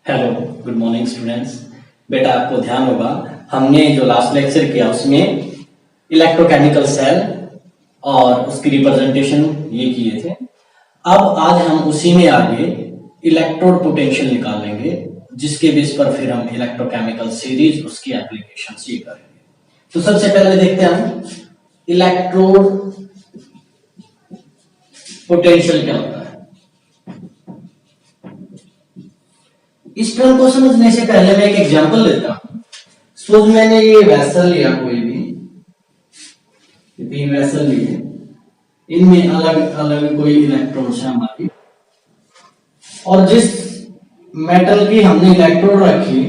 Hello, good morning students. बेटा आपको ध्यान होगा हमने जो लास्ट लेक्चर किया उसमें इलेक्ट्रोकेमिकल सेल और उसकी रिप्रेजेंटेशन ये किए थे। अब आज हम उसी में आगे इलेक्ट्रोड पोटेंशियल निकालेंगे, जिसके बेस पर फिर हम इलेक्ट्रोकेमिकल सीरीज उसकी एप्लीकेशन ये करेंगे। तो सबसे पहले देखते हैं हम इलेक्ट्रोड पोटेंशियल क्या होता है। इस टर्म को समझने से पहले मैं एक एग्जांपल लेता हूं। सपोज मैंने ये वेसल लिया, कोई भी 3 वेसल लिए, इनमें अलग अलग कोई इलेक्ट्रॉन्स है हमारी, और जिस मेटल की हमने इलेक्ट्रोड रखी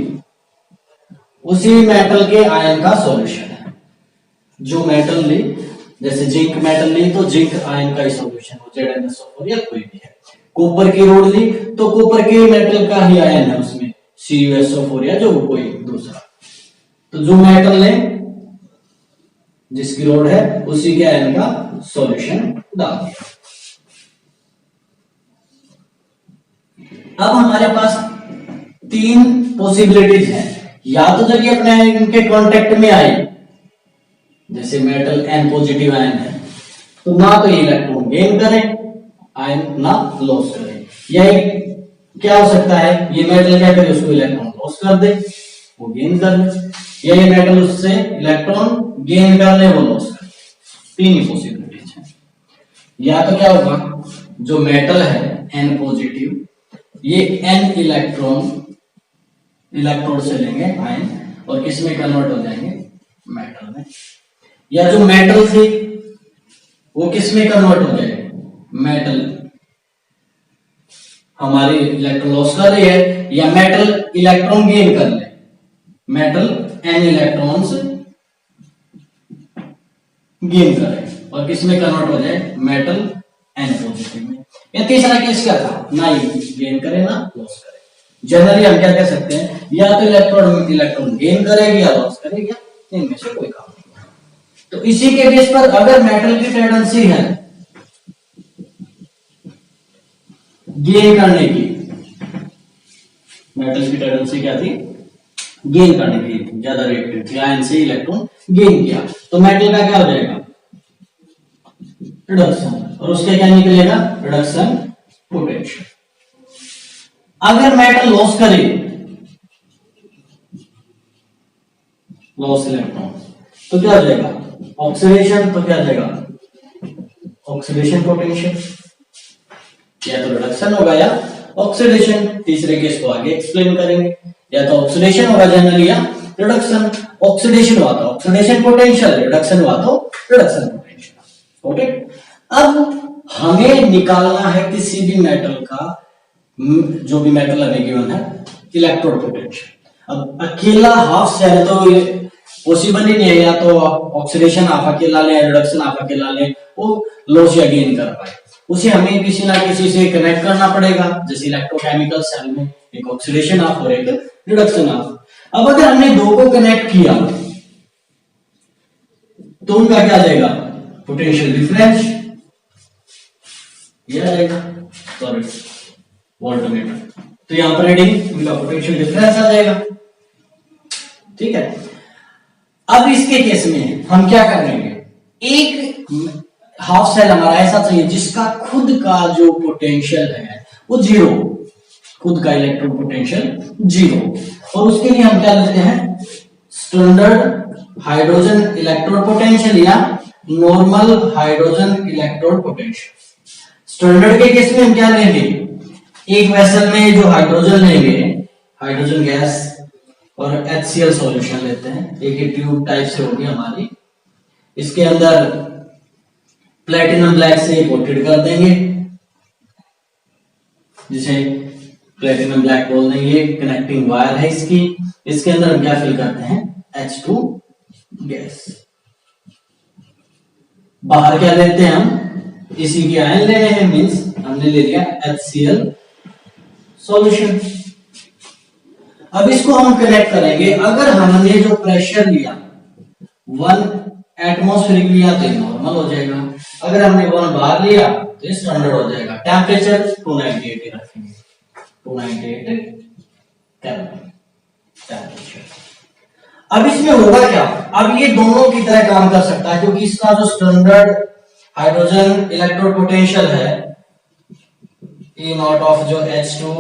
उसी मेटल के आयन का सॉल्यूशन है। जो मेटल ली, जैसे जिंक मेटल ली तो जिंक आयन का ही सॉल्यूशन हो, ZnSO4 या कोई भी है। कॉपर की रोड ली तो कॉपर के मेटल का ही आयन है उसमें, CuSO4 या जो कोई दूसरा। तो जो मेटल ले जिसकी रोड है उसी के आयन का सॉल्यूशन डाल दिया। अब हमारे पास 3 पॉसिबिलिटीज हैं। या तो जब ये अपने आयन के कांटेक्ट में आए, जैसे मेटल N पॉजिटिव आयन है, तो ना तो ये इलेक्ट्रॉन गेन करें आयन ना लॉस करे, या क्या हो सकता है, ये मेटल क्या करे, उसको इलेक्ट्रॉन लॉस कर दे, वो गेन कर ले, या ये मेटल उससे इलेक्ट्रॉन गेन कर ले, वो लॉस कर ले। 3 ही पॉसिबिलिटीज हैं। या तो क्या होगा, जो मेटल है N पॉजिटिव, ये N इलेक्ट्रोड से लेंगे आयन और किस में कन्वर्ट हो जाएंगे, मेटल में। या जो मेटल थी वो किस में कन्वर्ट हो जाएगी, मेटल हमारी इलेक्ट्रॉन लॉस कर रही है, या मेटल इलेक्ट्रॉन गेन कर ले, मेटल N इलेक्ट्रॉन्स गेन करे और किस में कन्वर्ट हो जाए, मेटल N पॉजिटिव में। या तीसरा केस क्या था, ना ही गेन करे ना लॉस करे। जनरली हम क्या कह सकते हैं, या तो इलेक्ट्रॉन गेन करेगी या लॉस करेगी, इनमें से कोई काम नहीं। तो इसी के बेस पर अगर मेटल की टेंडेंसी है गेन करने की, मेटल की टेंडेंसी क्या थी, गेन करने की, ज्यादा रिएक्टिव थी, आयन से इलेक्ट्रॉन गेन किया, तो मेटल का क्या हो जाएगा, रिडक्शन, और उसके क्या निकलेगा, रिडक्शन पोटेंशियल। अगर मेटल लॉस करे, लॉस इलेक्ट्रॉन, तो क्या हो जाएगा, ऑक्सीडेशन, तो क्या हो जाएगा, ऑक्सीडेशन पोटेंशियल। या तो रिडक्शन होगा या ऑक्सीडेशन। तीसरे केस को आगे एक्सप्लेन करेंगे। या तो ऑक्सीडेशन होगा जनरली, या रिडक्शन। ऑक्सीडेशन हुआ तो ऑक्सीडेशन पोटेंशियल, रिडक्शन हुआ तो रिडक्शन पोटेंशियल। ओके, अब हमें निकालना है किसी भी मेटल का, जो भी मेटल हमें गिवन है, इलेक्ट्रोड पोटेंशियल। अब अकेला हाफ सेल तो पॉसिबल ही नहीं है, या तो ऑक्सीडेशन आप अकेला ले, रिडक्शन आप अकेला ले, वो लॉस या गेन कर पाए। उसे हमें किसी ना किसी से कनेक्ट करना पड़ेगा, जैसे इलेक्ट्रोकेमिकल सेल में एक ऑक्सीडेशन ऑफ और एक रिडक्शन ऑफ। अब अगर हमने 2 को कनेक्ट किया तो उनका क्या जाएगा, पोटेंशियल डिफरेंस, ये आ जाएगा, सॉरी वोल्टमीटर। तो यहां पर रीडिंग उनका पोटेंशियल डिफरेंस आ जाएगा। ठीक है, अब इसके केस में हम क्या करेंगे, एक हाफ सेल हमारा ऐसा चाहिए जिसका खुद का जो पोटेंशियल है वो 0, खुद का इलेक्ट्रोड पोटेंशियल 0, और उसके लिए हम क्या लेते हैं, स्टैंडर्ड हाइड्रोजन इलेक्ट्रोड पोटेंशियल या normal hydrogen electrode potential. Standard के केस में हम क्या लेंगे, एक वेसल में जो हाइड्रोजन लेंगे, हाइड्रोजन गैस और HCl सॉल्यूशन लेते हैं, एक ट्यूब टाइप से होगी हमारी, इसके अंदर प्लेटिनम ब्लैक से कोटेड कर देंगे, जिसे प्लेटिनम ब्लैक बोल देंगे, कनेक्टिंग वायर है इसकी। इसके अंदर हम क्या फिल करते हैं, H2 गैस। बाहर क्या लेते हैं हम, इसी के आयन लेने हैं, मींस हमने ले लिया HCl सॉल्यूशन। अब इसको हम कनेक्ट करेंगे। अगर हमने जो प्रेशर लिया 1 एटमॉस्फेरिक लिया तो नॉर्मल हो जाएगा, अगर हमने 1 बार लिया तो स्टैंडर्ड हो जाएगा। टेम्परेचर 298 रखेंगे, 298 केल्विन टेम्परेचर। अब इसमें होगा क्या, अब ये दोनों की तरह काम कर सकता है क्योंकि इसका जो स्टैंडर्ड हाइड्रोजन इलेक्ट्रोड पोटेंशियल है E नॉट ऑफ जो H2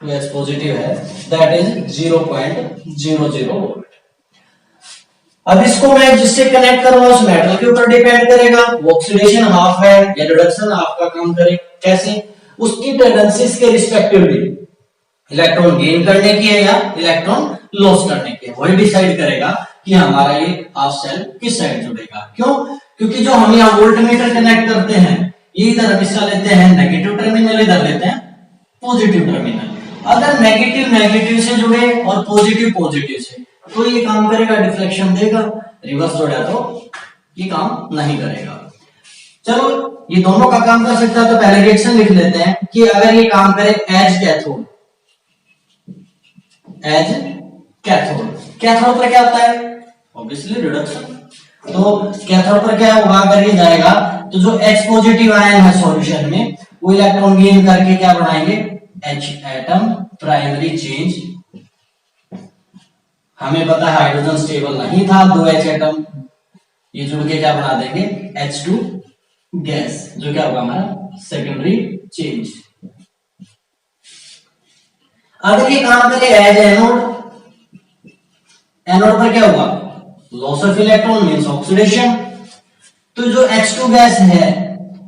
2H पॉजिटिव है दैट इज 0.00 वोल्ट। अब इसको मैं जिससे कनेक्ट कर रहा हूं उस मेटल के ऊपर डिपेंड करेगा, वो ऑक्सीडेशन हाफ है या रिडक्शन हाफ का काम करे, कैसे, उसकी टेंडेंसीज के रिस्पेक्टिवली इलेक्ट्रॉन गेन करने की है या इलेक्ट्रॉन लॉस करने की है, वही डिसाइड करेगा कि हमारा ये हाफ सेल किस साइड जुड़ेगा। क्यों, क्योंकि जो हम यहाँ वोल्टमीटर कनेक्ट करते हैं ये इधर हमेशा लेते हैं नेगेटिव टर्मिनल, इधर लेते हैं पॉजिटिव टर्मिनल। अगर नेगेटिव नेगेटिव से जुड़े और पॉजिटिव पॉजिटिव से तो ये काम करेगा, डिफ्लेक्शन देगा, रिवर्स जोड़ा तो ये काम नहीं करेगा। चलो ये दोनों का काम कर सकता है तो पहले रिएक्शन लिख लेते हैं कि अगर ये काम करे as cathode, as cathode, cathode पर क्या होता है ऑब्वियसली रिडक्शन, तो कैथोड पर क्या होगा, अगर ये जाएगा तो जो H पॉजिटिव आयन है सॉल्यूशन में वो इलेक्ट्रॉन गेन करके क्या बनाएंगे H एटम प्राइमरी चेंज। हमें पता है हाइड्रोजन स्टेबल नहीं था, 2 H एटम ये जुड़ के क्या बना देंगे H2 गैस, जो क्या होगा हमारा सेकेंडरी चेंज। अगर ये काम करे एज एनोड, एनोड पर क्या होगा loss of electron means oxidation, तो जो H2 गैस है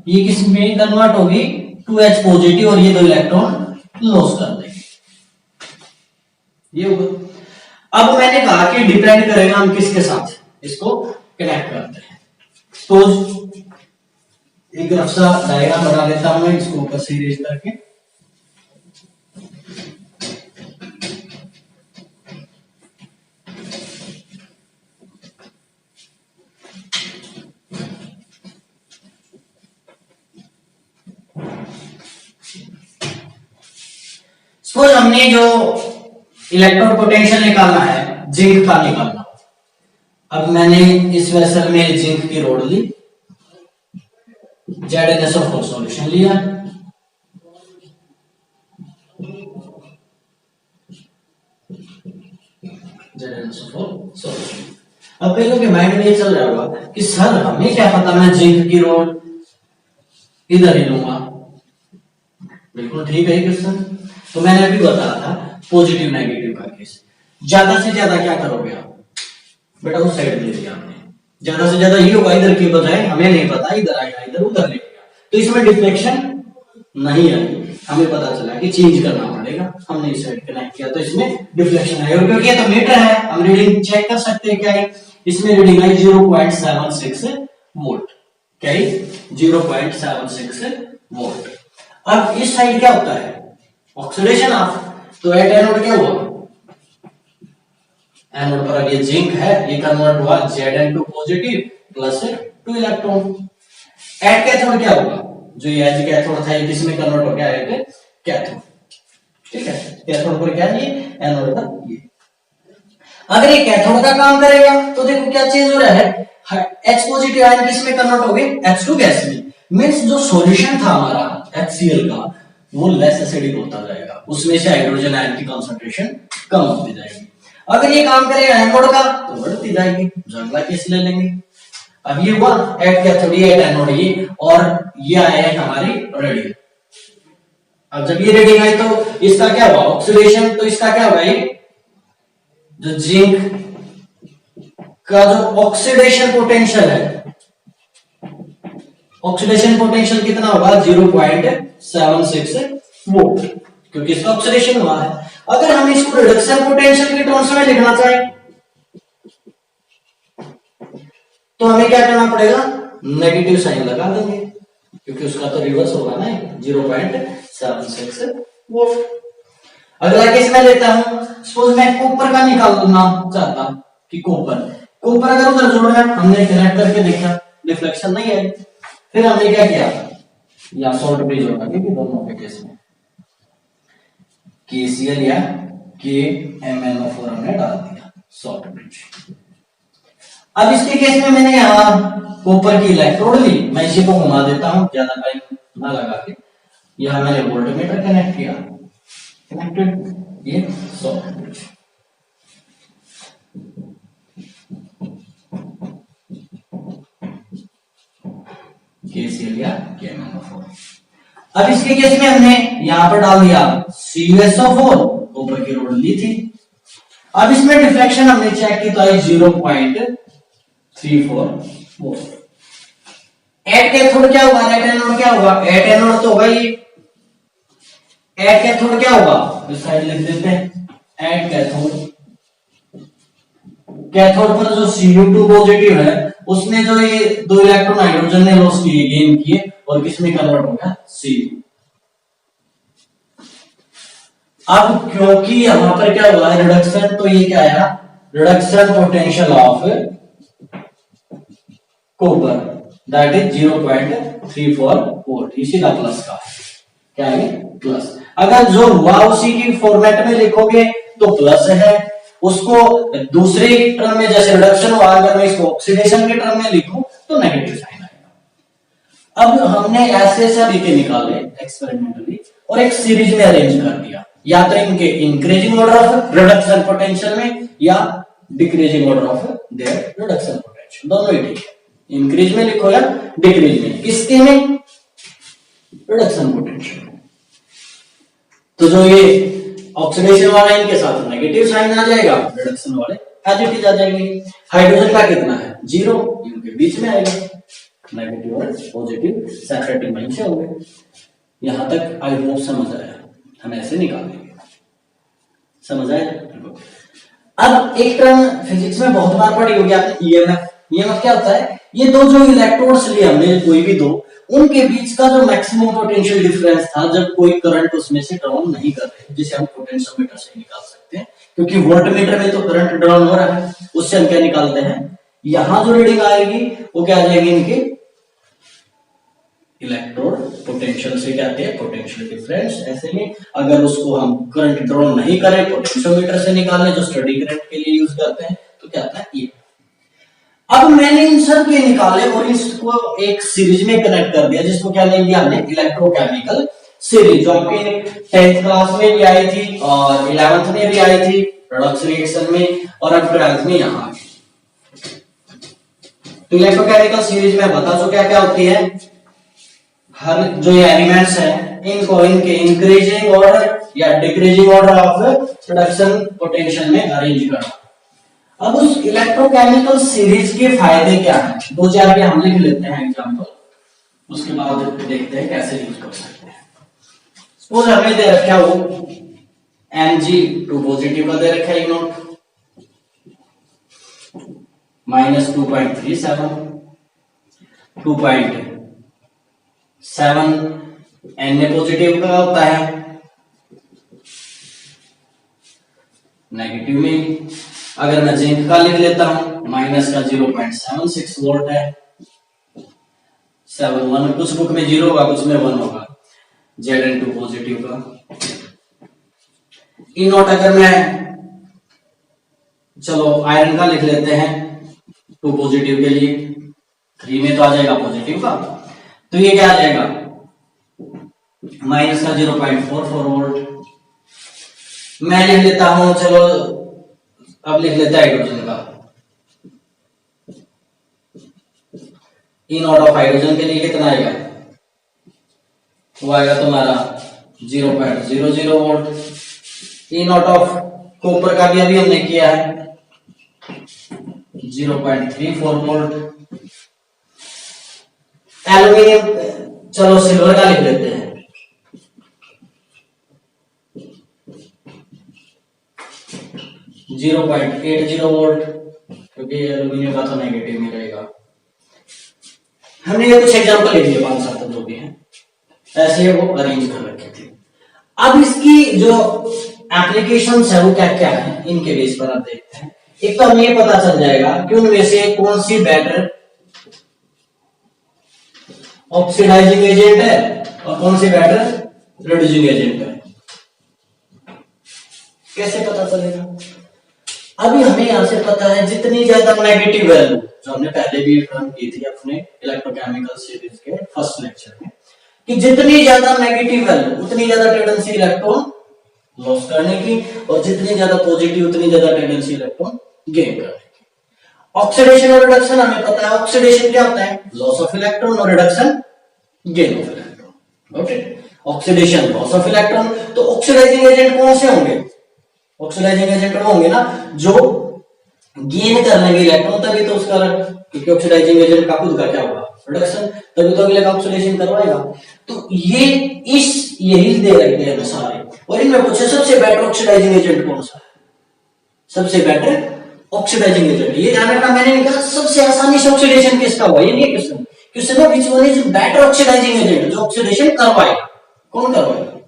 ये किस में कन्वर्ट होगी 2H पॉजिटिव और ये 2 इलेक्ट्रॉन लॉस कर देंगे, ये होगा। अब मैंने कहा कि डिपेंड करेगा हम किसके साथ इसको कनेक्ट करते हैं। सपोज एक रफ सा डायग्राम बना लेता हूं मैं इसको ऊपर से इरेज करके, सपोज हमने जो इलेक्ट्रॉन पोटेंशियल निकालना है जिंक का निकालना, अब मैंने इस वेसल में जिंक की रोड ली, ZnSO4 सॉल्यूशन लिया, ZnSO4 सॉल्यूशन। अब कई लोगों के माइंड में ये चल रहा होगा कि सर हमें क्या पता, मैं जिंक की रोड इधर ही लूंगा, बिल्कुल ठीक है क्वेश्चन। तो मैंने अभी बताया था पॉजिटिव नेगेटिव का केस, ज्यादा से ज्यादा क्या करोगे आप बेटा उस साइड ले लिया आपने, ज्यादा से ज्यादा ये होगा इधर के बजाय, हमें नहीं पता इधर आएगा इधर उधर ले लिया, तो इसमें डिफ्लेक्शन नहीं आई, हमें पता चला कि चेंज करना पड़ेगा, हमने इस साइड कनेक्ट किया तो इसमें डिफ्लेक्शन आएगा, क्योंकि ये तो मीटर है हम रीडिंग चेक कर सकते हैं क्या है, इसमें रीडिंग आई 0.76 वोल्ट, क्या है 0.76 वोल्ट। अब इस साइड क्या होता है ऑक्सीडेशन ऑफ, तो एट एनोड क्या हुआ, एनोड पर अब ये जिंक है ये कन्वर्ट हुआ Zn2 positive plus 2 electron. At cathode क्या होगा, जो ये एज कैथोड था ये किसमें कन्वर्ट हो गया है कैथोड, ठीक है, कैथोड पर क्या है ये एनोड पर ये। अगर ये कैथोड का काम करेगा तो देखो क्या चेंज हो रहा है, H पॉजिटिव आयन किसमें कन्वर्ट हो गए H2 गैस में, मींस जो सॉल्यूशन था हमारा HCl का वो लेस एसिडिक होता जाएगा, उसमें से हाइड्रोजन आयन की कंसंट्रेशन कम होती जाएगी। अगर ये काम करेगा एनोड का तो बढ़ती जाएगी, अगला केस ले लेंगे। अब ये हुआ एट कैथोड ये एट एनोड ये, और ये आया हमारी रीडिंग। अब जब ये रीडिंग आई तो इसका क्या हुआ ऑक्सीडेशन, तो इसका क्या हुआ ये जो जिंक का जो ऑक्सीडेशन पोटेंशियल है, ऑक्सीडेशन पोटेंशियल कितना होगा 0.76 वोल्ट, क्योंकि इसका ऑक्सीडेशन हुआ है। अगर हम इसको रिडक्शन पोटेंशियल के टर्म्स में लिखना चाहें तो हमें क्या करना पड़ेगा, नेगेटिव साइन लगा देंगे, क्योंकि उसका तो रिवर्स होगा ना 0.76 वोल्ट। अगला केस मैं लेता हूं, सपोज मैं कॉपर का निकालना चाहता कि कॉपर अगर उधर जोड़ना है, हमने कनेक्ट करके देखा डिफ्लेक्शन नहीं आई, फिर हमने क्या किया या शॉर्ट ब्रिज होगा, क्योंकि दोनों के केस में KCl या KMnO4 हमने डाल दिया शॉर्ट ब्रिज। अब इसके केस में मैंने यहाँ कॉपर की इलेक्ट्रोड ली, मैं इसी को घुमा देता हूं ज्यादा टाइम ना लगा के, यहां मैंने वोल्टमीटर कनेक्ट किया, कनेक्टेड ये सॉल्वेंट। KCl या KMnO4। अब इसके केस में हमने यहां पर डाल दिया CuSO4, ऊपर की रोड ली थी। अब इसमें डिफ्लेक्शन हमने चेक की तो आई 0.344। एट कैथोड क्या होगा, एट एनोड क्या होगा, एट एनोड तो होगा ये, एट कैथोड क्या होगा, इस साइड लिख देते हैं एट कैथोड। कैथोड पर जो Cu2 पॉजिटिव है उसने जो ये 2 इलेक्ट्रॉन हाइड्रोजन ने लॉस किए, गेन किए, और किसमें कन्वर्ट हो गया, Cu। अब क्योंकि यहां पर क्या हुआ है रिडक्शन, तो ये क्या आया, reduction potential of copper that is 0.34 volt, इसी का प्लस का क्या है प्लस। अगर जो हुआ उसी की फॉर्मेट में लिखोगे तो प्लस है, उसको दूसरे टर्म में जैसे रिडक्शन हुआ, अगर मैं इसको ऑक्सीडेशन के टर्म में लिखूं तो नेगेटिव साइन आएगा। अब हमने ऐसे लेके निकाले एक्सपेरिमेंटली और एक सीरीज में अरेंज कर दिया, या तो इनके increasing order of reduction potential में या decreasing order of their reduction potential, दोनों ही ठीक है। इंक्रीज में लिखो या डिक्रीज में, किसके में, रिडक्शन पोटेंशियल। तो जो ये ऑक्सीडेशन वाला इनके साथ नेगेटिव साइन आ जाएगा, रिडक्शन वाले पॉजिटिव आ जाएंगे। हाइड्रोजन का कितना है 0, इनके बीच में आएगा, नेगेटिव और पॉजिटिव सेपरेटिंग वहीं से होंगे। यहां तक आई होप समझ आया, हम ऐसे निकालेंगे, समझ आया। अब एक टर्म फिजिक्स में बहुत बार पढ़ी होगी आपने, ईएमएफ। ईएमएफ क्या होता है, ये दो जो इलेक्ट्रोड्स लिए हमने कोई भी दो, उनके बीच का जो मैक्सिमम पोटेंशियल डिफरेंस था जब कोई करंट उसमें से ड्रॉन नहीं कर रहे, जिसे हम पोटेंशियोमीटर से निकाल सकते हैं, क्योंकि वोल्टमीटर में तो करंट ड्रॉन हो रहा है, उससे हम क्या निकालते हैं, यहां जो रीडिंग आएगी वो क्या आ जाएगी, इनके इलेक्ट्रोड पोटेंशियल से कहते हैं पोटेंशियल डिफरेंस। ऐसे में अगर उसको हम करंट ड्रॉ नहीं करें, पोटेंशियोमीटर से निकालने जो स्टडी करंट के लिए यूज करते हैं, तो क्या आता है ये। अब मैंने इन सब के निकाले और इसको एक सीरीज में कनेक्ट कर दिया, जिसको क्या नेम दिया हमने, इलेक्ट्रोकेमिकल सीरीज, जो आपके 10th क्लास में भी आई थी और 11th में भी आई थी प्रोडक्ट्स रिएक्शन में, और अब 12th में यहां आ गई। तो इलेक्ट्रोकेमिकल सीरीज में बता दो क्या क्या होती है। हर जो ये एलिमेंट्स हैं इनको इनके इंक्रीजिंग ऑर्डर या decreasing order of reduction potential में अरेंज करना। अब उस इलेक्ट्रोकेमिकल सीरीज के फायदे क्या हैं, दो चार के हम लिख लेते हैं एग्जांपल, उसके बाद देखते हैं कैसे यूज कर सकते हैं। सपोज हमें दे रखा हो Mg2 पॉजिटिव का दे रखा है नोट -2.37 2.7 Na पॉजिटिव का होता है, नेगेटिव में अगर मैं जिंक का लिख लेता हूं माइनस का 0.76 वोल्ट है, 7 कुछ बुक में 0 होगा कुछ में 1 होगा, Zn2 पॉजिटिव का। ई नोट अगर मैं चलो आयरन का लिख लेते हैं 2 पॉजिटिव के लिए, 3 में तो आ जाएगा पॉजिटिव का, तो ये क्या आ जाएगा माइनस का 0.44 वोल्ट। मैं लिख लेता हूं, चलो अब लिख लेते हैं हाइड्रोजन का, ई नॉट ऑफ हाइड्रोजन के लिए कितना आएगा, वो आएगा तुम्हारा 0.00 volt. E naught of copper का भी अभी हमने किया है 0.34 वोल्ट। एल्यूमिनियम, चलो सिल्वर का लिख लेते हैं 0.80 वोल्ट, क्योंकि एल्यूमिनियम का तो नेगेटिव में रहेगा। हमने ये कुछ एग्जांपल ले लिए 5-7 जो भी हैं, ऐसे वो अरेंज कर रखे थे। अब इसकी जो एप्लीकेशंस है वो क्या क्या है, इनके बेस पर आप देखते हैं। एक तो हमें ये पता चल जाएगा कि उनमें से कौन सी बेटर ऑक्सीडाइजिंग एजेंट है और कौन सी बेटर रिड्यूसिंग एजेंट है, कैसे पता चलेगा। अभी हमें यहां से पता है जितनी ज्यादा नेगेटिव वैल्यू, जो हमने पहले भी टर्म की थी अपने इलेक्ट्रोकेमिकल सीरीज के फर्स्ट लेक्चर में, कि जितनी ज्यादा नेगेटिव वैल्यू उतनी ज्यादा टेंडेंसी इलेक्ट्रॉन लॉस करने की, और जितनी ज्यादा पॉजिटिव उतनी ज्यादा टेंडेंसी इलेक्ट्रॉन गेन करने की। ऑक्सीडेशन और रिडक्शन हमें पता है, ऑक्सीडेशन क्या होता है, लॉस ऑफ इलेक्ट्रॉन, और reduction gain of electron. Okay, oxidation loss of electron, तो ऑक्सीडाइजिंग एजेंट कौन से होंगे, ऑक्सीडाइजिंग एजेंट वो होंगे ना जो गेन कर लेंगे इलेक्ट्रॉन, तभी तो उसका, क्योंकि ऑक्सीडाइजिंग एजेंट का खुद का क्या होगा, रिडक्शन, तभी तो अगले का ऑक्सीडेशन करवाएगा। तो ये यही दे रखे हैं सारे, और इनमें पूछे सबसे बेटर ऑक्सीडाइजिंग एजेंट कौन सा है, सबसे बेटर ऑक्सीडाइजिंग एजेंट, ये ध्यान रखना, मैंने नहीं कहा सबसे आसानी से ऑक्सीडेशन किसका हुआ, ये नहीं क्वेश्चन, क्वेश्चन है which one is better oxidising agent, जो ऑक्सीडेशन करवाएगा, कौन करवाएगा,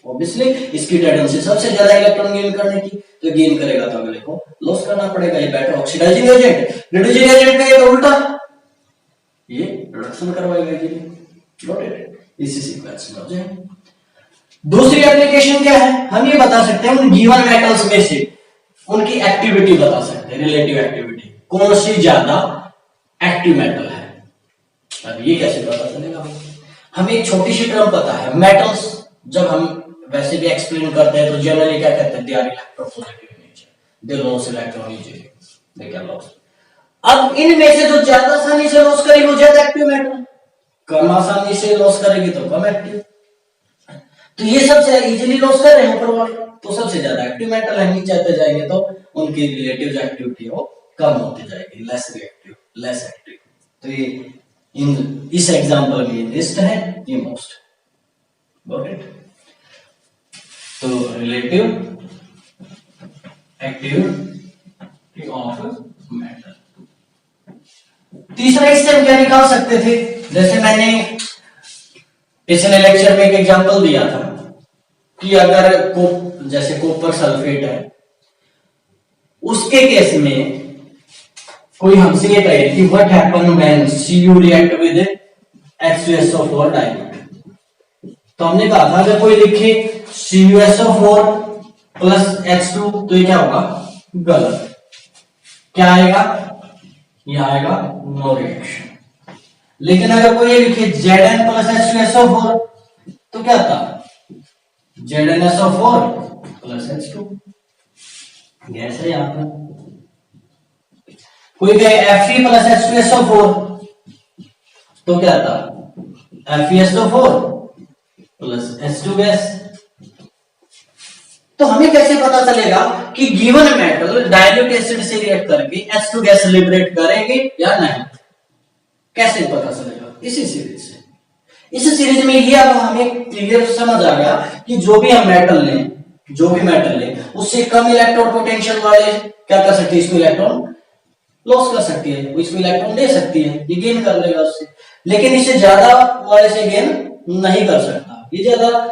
ऑब्वियसली इसकी टेंडेंसी सबसे ज्यादा इलेक्ट्रॉन गेन करने की, तो गेन करेगा तो अगले को लॉस करना पड़ेगा, ये better oxidising agent. Reducing agent का ये तो उल्टा, ये रिडक्शन करवाएगा, ये नोट इट, इसी सीक्वेंस में हो जाए। दूसरी एप्लीकेशन क्या है, हम ये बता सकते हैं उन गिवन मेटल्स में से उनकी एक्टिविटी बता सकते हैं, रिलेटिव एक्टिविटी, कौन सी ज्यादा एक्टिव मेटल है। अब ये कैसे पता चलेगा, हमें एक छोटी सी टर्म पता है, मेटल्स जब हम वैसे भी एक्सप्लेन करते हैं तो जनरली क्या कहते हैं, they are electropositive in nature, they loss electron easily, they can loss. अब इनमें से जो ज्यादा आसानी से लॉस करेगी वो ज्यादा एक्टिव मेटल, कम आसानी से लॉस करेगी तो कम एक्टिव, तो ये सबसे इजीली लॉस कर रहे हैं ऊपर वाले, तो सबसे ज्यादा एक्टिव मेटल है, नीचे आते जाएंगे तो उनकी रिलेटिव एक्टिविटी वो कम होती जाएगी, लेस रिएक्टिव, लेस एक्टिव। तो ये इन इस एग्जांपल में लिस्ट है ये मोस्ट, गॉट इट। तो रिलेटिव एक्टिविटी ऑफ मेटल। तीसरा इससे हम क्या निकाल सकते थे, जैसे मैंने पिछले लेक्चर में एक एग्जांपल दिया था कि अगर जैसे कॉपर सल्फेट है, उसके केस में कोई हमसे ये कहे कि what happen when Cu react with H2SO4 dilute, तो हमने कहा था अगर कोई लिखे CuSO4 प्लस H2 तो ये क्या होगा, गलत, क्या आएगा, ये आएगा नो रिएक्शन। लेकिन अगर कोई ये लिखे Zn प्लस H2SO4 तो क्या था, ZnSO4 प्लस H2, गैस है यहां पर। कोई कहे Fe प्लस H2SO4 तो क्या था, FeSO4 प्लस H2 गैस। तो हमें कैसे पता चलेगा कि गिवन मेटल डाइल्यूट एसिड से रिएक्ट करके H2 गैस लिबरेट करेंगे या नहीं, कैसे पता चलेगा, इसी सीरीज से। इस सीरीज में ये अब हमें क्लियर समझ आ गया कि जो भी हम मेटल लें, जो भी मेटल लें, उससे कम इलेक्ट्रॉन पोटेंशियल वाले क्या कर सकती है, इसको इलेक्ट्रॉन लॉस कर सकती है, वो इसको इलेक्ट्रॉन दे सकती है, ये गेन कर लेगा उससे, लेकिन इससे ज्यादा वाले से गेन नहीं कर सकता, ये ज्यादा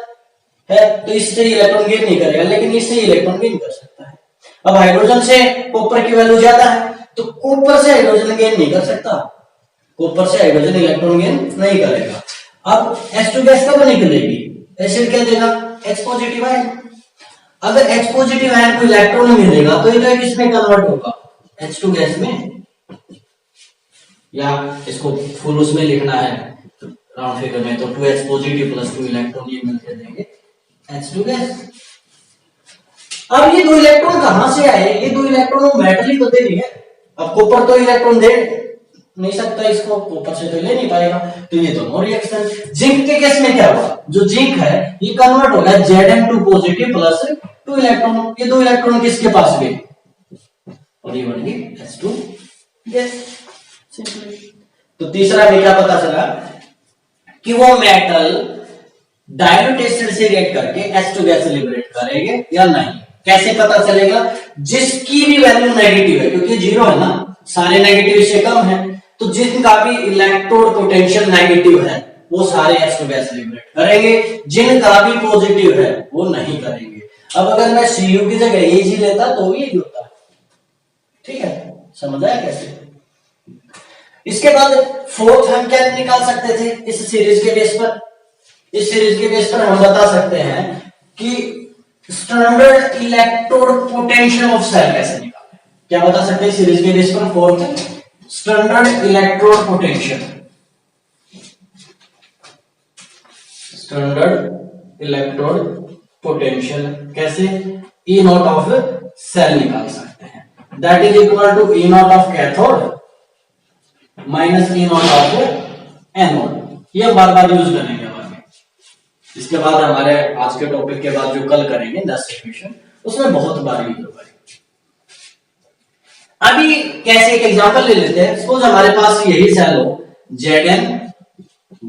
है तो इससे इलेक्ट्रॉन गेन नहीं करेगा, लेकिन इससे इलेक्ट्रॉन गेन कर सकता है। अब हाइड्रोजन से कॉपर की वैल्यू ज्यादा है तो कॉपर से हाइड्रोजन गेन नहीं कर सकता, कॉपर से हाइड्रोजन इलेक्ट्रॉन गेन नहीं करेगा। अब H2 गैस कब निकलेगी, एसिड क्या देगा, H पॉजिटिव आयन, अगर H पॉजिटिव आयन को इलेक्ट्रॉन नहीं देगा तो ये किसमें कन्वर्ट होगा, H2 गैस में, या इसको फुल उसमें लिखना है राउंड फिगर में तो 2H पॉजिटिव प्लस 2 इलेक्ट्रॉन ये मिलकर देंगे H2 गैस। अब ये दो इलेक्ट्रॉन कहां से आए, ये दो इलेक्ट्रॉन मेटल ही तो दे रही है, अब कॉपर तो इलेक्ट्रॉन दे नहीं सकता इसको, कॉपर से तो ले नहीं पाएगा, तो ये तो नो रिएक्शन। जिंक के केस में क्या हुआ, जो जिंक है ये कन्वर्ट हो गया Zn2 पॉजिटिव प्लस 2 इलेक्ट्रॉन, ये दो इलेक्ट्रॉन किसके पास गए और ये बन गई H2 गैस, सिंपली। तो तीसरा हमें क्या पता चला कि वो मेटल डाइल्यूट एसिड से रिएक्ट करके H2 गैस लिबरेट करेंगे या नहीं, कैसे पता चलेगा, जिसकी भी वैल्यू नेगेटिव है, क्योंकि जीरो है ना, सारे नेगेटिव से कम है, तो जिनका भी इलेक्ट्रोड पोटेंशियल नेगेटिव है वो सारे H2 गैस लिबरेट करेंगे, जिनका भी पॉजिटिव है वो नहीं करेंगे। अब अगर मैं Cu की जगह Ag लेता तो ये होता, ठीक है, समझ आया कैसे। इसके बाद फोर्थ हम क्या निकाल सकते थे इस सीरीज के बेस पर, इस सीरीज के बेस पर हम बता सकते हैं कि standard electrode potential of cell कैसे निकालें, क्या बता सकते हैं सीरीज के बेस पर, fourth standard electrode potential, standard electrode potential कैसे? ई नॉट ऑफ सेल निकाल सकते हैं, that is equal to E naught of cathode minus E naught of anode. ये बार बार यूज करेंगे आगे। इसके बाद हमारे आज के टॉपिक के बाद जो कल करेंगे नेक्स्ट इक्वेशन, उसमें बहुत बार यूज होगा। अभी कैसे एक एग्जांपल ले लेते हैं। सपोज हमारे पास यही सेल हो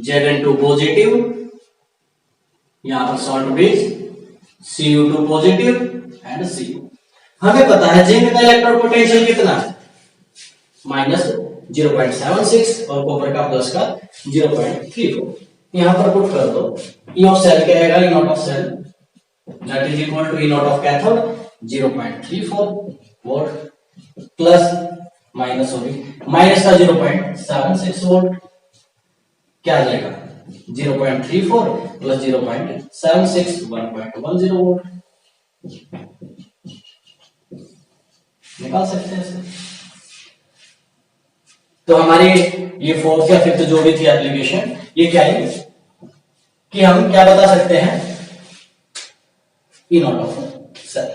Zn2 पॉजिटिव, यहां पर salt bridge Cu2 positive and Cu। हमें पता है जिंक का इलेक्ट्रोड पोटेंशियल कितना है, -0.76 और कॉपर का प्लस का 0.34। यहां पर पुट कर दो। ई ऑफ सेल क्या आएगा, E naught of cell that is equal to E naught of cathode 0.34 volt plus minus होगी माइनस का 0.76 वोल्ट, क्या आ जाएगा 0.34 प्लस 0.76 1.10 वोल्ट। निकाल सकते हैं इसे। तो हमारी ये फोर्थ या फिफ्थ जो भी थी एप्लीकेशन, ये क्या है कि हम क्या बता सकते हैं, ई नॉट ऑफ सेल।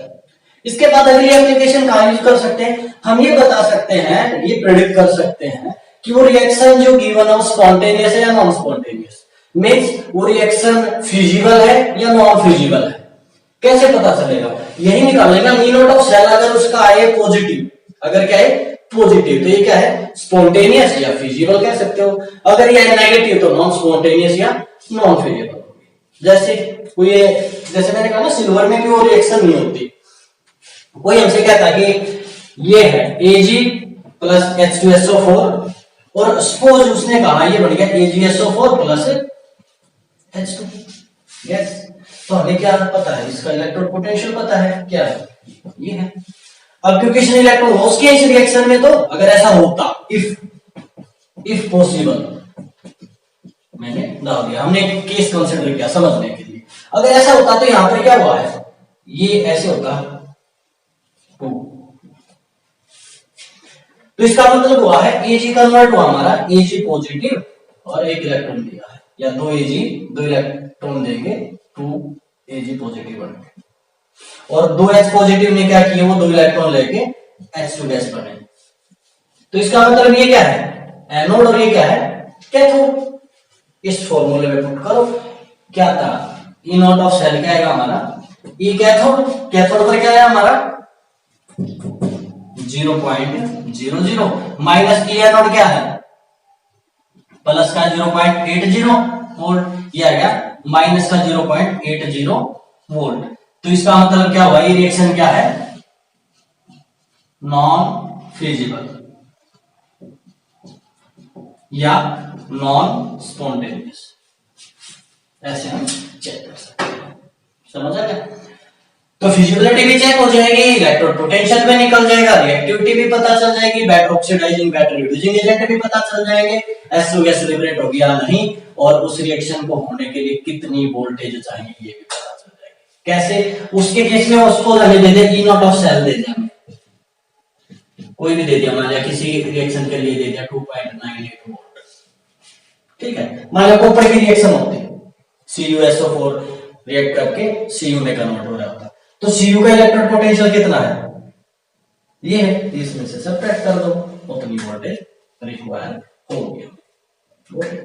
इसके बाद अगली एप्लीकेशन कहां यूज कर सकते हैं, हम ये बता सकते हैं, ये प्रेडिक्ट कर सकते हैं कि वो रिएक्शन जो गिवन है स्पॉन्टेनियस है या नॉन स्पॉन्टेनियस, मींस वो रिएक्शन फिजिबल है या नॉन फिजिबल है। कैसे पता चलेगा, यही निकालेंगे हम। ई नॉट ऑफ सेल अगर उसका आए पॉजिटिव, अगर क्या है पॉजिटिव, तो ये क्या है स्पॉन्टेनियस या फिजिबल कह सकते हो। अगर ये नेगेटिव तो नॉन स्पॉन्टेनियस या नॉन फिजिबल। जैसे जैसे मैंने कहा ना सिल्वर में भी वो रिएक्शन नहीं होती। कोई हमसे कहता कि ये है Ag प्लस H2SO4 और सपोज उसने कहा ये बन गया AgSO4 प्लस H2। यस, तो हमें क्या पता है, इसका इलेक्ट्रोड पोटेंशियल पता है, क्या है ये है। अब क्योंकि इसने इलेक्ट्रॉन लॉस किया इस रिएक्शन में, तो अगर ऐसा होता, इफ पॉसिबल, मैंने डाल दिया, हमने एक केस कंसीडर किया समझने के लिए। अगर ऐसा होता तो यहां पर क्या हुआ है, ये ऐसे होता 2, तो इसका मतलब हुआ है Ag कन्वर्ट हुआ हमारा, Ag पॉजिटिव और एक इलेक्ट्रॉन दिया है, या 2 Ag 2 इलेक्ट्रॉन देंगे 2 Ag पॉजिटिव बन गए, और 2 H पॉजिटिव ने क्या किया, वो 2 इलेक्ट्रॉन लेके H2 गैस बने। तो इसका मतलब ये क्या है एनोड और ये क्या है कैथोड। इस फॉर्मूले में पुट करो, क्या था ई नॉट ऑफ सेल क्या आएगा हमारा, ई कैथोड, कैथोड पर क्या है हमारा 0.00 माइनस ई एनोड क्या है प्लस का 0.80 वोल्ट, ये आएगा माइनस का 0.80 वोल्ट। तो इसका मतलब क्या हुआ, ये रिएक्शन क्या है नॉन फिजिबल या नॉन स्पॉन्टेनियस, ऐसे हम चेक कर सकते हैं। समझ आ गया। तो फिजिबिलिटी भी चेक हो जाएगी, इलेक्ट्रोड पोटेंशियल भी निकल जाएगा, रिएक्टिविटी भी पता चल जाएगी, better oxidising better reducing agent भी पता चल जाएंगे, SO गैस लिबरेट हो गया नहीं, और उस रिएक्शन को होने के लिए कितनी वोल्टेज चाहिए ये भी पता चल जाएगी। कैसे, उसके केस में उसको हमें दे दे ई नॉट ऑफ सेल दे दिया, कोई भी दे दिया, मान लिया किसी रिएक्शन के लिए दे दिया 2.98 वोल्ट, ठीक है। मान लिया कॉपर की रिएक्शन होती है, CuSO4 रिएक्ट करके Cu में कन्वर्ट हो रहा होता, तो Cu का इलेक्ट्रोड पोटेंशियल कितना है, ये है, इसमें से सब्ट्रैक्ट कर दो, उतनी वोल्टेज रिक्वायर हो गया। ओके,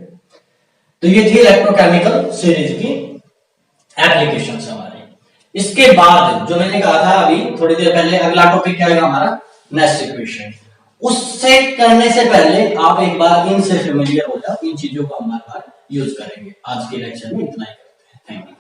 तो ये थी इलेक्ट्रोकेमिकल सीरीज की एप्लीकेशंस हमारी। इसके बाद जो मैंने कहा था अभी थोड़ी देर पहले, अगला टॉपिक क्या आएगा हमारा नेक्स्ट इक्वेशन। उससे करने से पहले आप एक बार इनसे फेमिलियर हो जाओ, इन चीजों को हम बार बार यूज करेंगे। आज के लेक्चर में इतना ही करते हैं, थैंक यू।